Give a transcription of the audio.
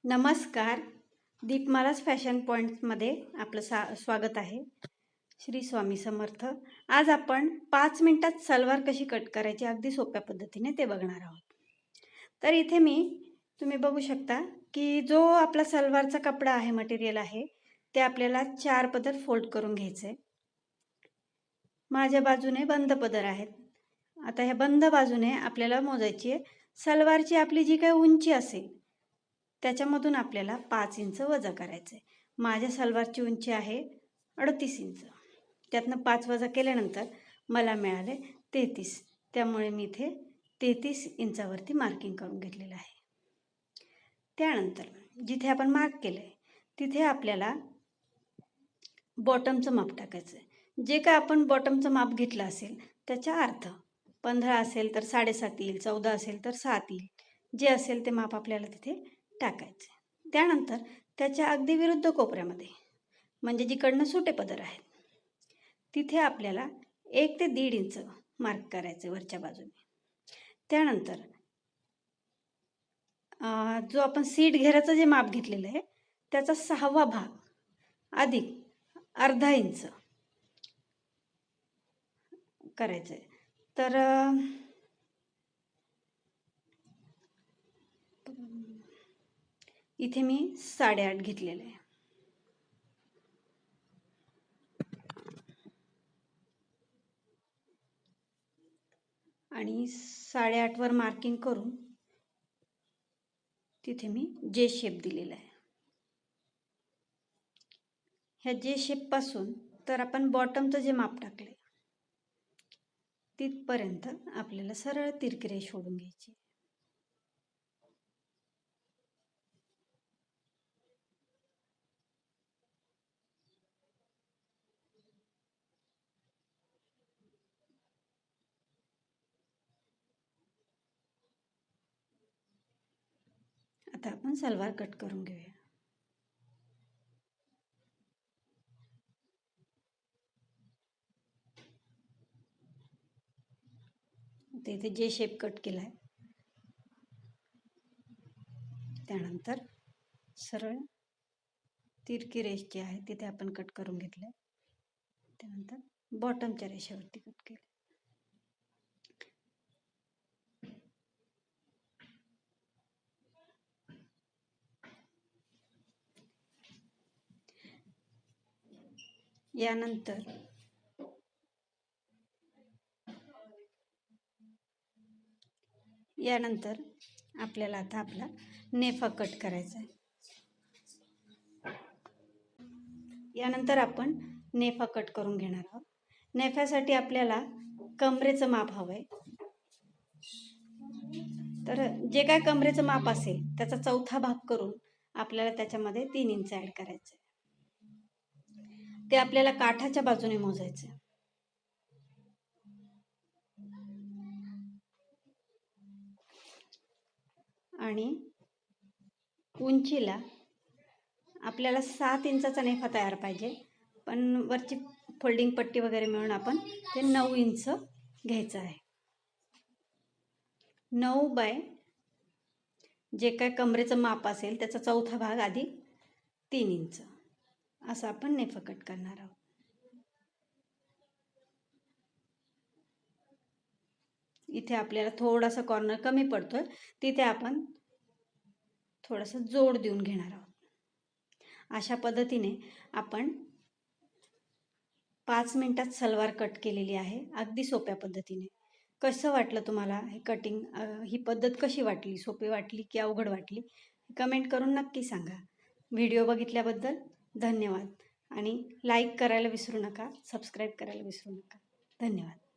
नमस्कार. दीपमालास फॅशन पॉईंटमध्ये आपलं स्वागत आहे. श्री स्वामी समर्थ. आज आपण 5 मिनिटात सलवार कशी कट करायची अगदी सोप्या पद्धतीने ते बघणार आहोत. तर इथे तुम्ही बघू शकता की जो आपला सलवारचा कपडा आहे, मटेरियल आहे, ते आपल्याला 4 पदर फोल्ड करून घ्यायचे. माझ्या बाजूने बंद पदर आहेत. आता ह्या बंद बाजूने आपल्याला मोजायची आहे. सलवारची आपली जी काही उंची असेल त्याच्यामधून आपल्याला 5 इंच वजा करायचे. माझ्या सलवारची उंची आहे 38 इंच. त्यातनं 5 वजा केल्यानंतर मला मिळाले 33. त्यामुळे मी इथे 33 इंचावरती मार्किंग करून घेतलेलं आहे. त्यानंतर जिथे आपण मार्क केलंय तिथे आपल्याला बॉटमचं माप टाकायचं आहे. जे काय आपण बॉटमचं माप घेतलं असेल त्याच्या अर्थ 15 असेल तर 7.5 येईल, 14 असेल तर 7 येईल. जे असेल ते माप आपल्याला तिथे टाकायचे. त्यानंतर त्याच्या अगदी विरुद्ध कोपऱ्यामध्ये म्हणजे जिकडनं सुटे पदर आहेत तिथे आपल्याला 1 ते 1.5 इंच मार्क करायचे वरच्या बाजूने. त्यानंतर जो आपण सीट घेराचं जे माप घेतलेलं आहे त्याचा 6वा भाग अधिक अर्धा इंच करायचं आहे. तर इथे मी 8.5 घेतलेलं आहे. आणि 8.5 वर मार्किंग करून तिथे मी जे शेप दिलेला आहे. ह्या जे शेप पासून तर आपण बॉटमचं जे माप टाकले तिथपर्यंत आपल्याला सरळ तिरकी रेष ओढून घ्यायची. आता आपण सलवार कट करून घेऊया. इथे जे शेप कट केलाय त्यानंतर सरळ तिरकी रेष जी आहे तिथे आपण कट करून घेतलंय. त्यानंतर बॉटमच्या रेषेवरती कट केलं. यानंतर आपल्याला आता आपला नेफा कट करायचा आहे. यानंतर आपण नेफा कट करून घेणार आहोत. नेफ्यासाठी आपल्याला कमरेचं माप हवंय. तर जे काय कमरेचं माप असेल त्याचा 4था भाग करून आपल्याला त्याच्यामध्ये 3 इंच ऍड करायचे. ते आपल्याला काठाच्या बाजूने मोजायचे. आणि उंचीला आपल्याला 7 इंचाचा नेफा तयार पाहिजे, पण वरची फोल्डिंग पट्टी वगैरे मिळून आपण ते 9 इंच घ्यायचं आहे. 9 बाय जे काय कमरेचं माप असेल त्याचा 4था भाग आधी 3 इंच असं आपण नेफा कट करणार आहोत. इथे आपल्याला थोडासा कॉर्नर कमी पडतोय, तिथे आपण थोडासा जोड देऊन घेणार आहोत. अशा पद्धतीने आपण 5 मिनिटात सलवार कट केलेली आहे अगदी सोप्या पद्धतीने. कसं वाटलं तुम्हाला हे कटिंग? ही पद्धत कशी वाटली? सोपी वाटली की अवघड वाटली? कमेंट करून नक्की सांगा. व्हिडिओ बघितल्याबद्दल धन्यवाद आणि लाईक करायला विसरू नका, सबस्क्राईब करायला विसरू नका. धन्यवाद.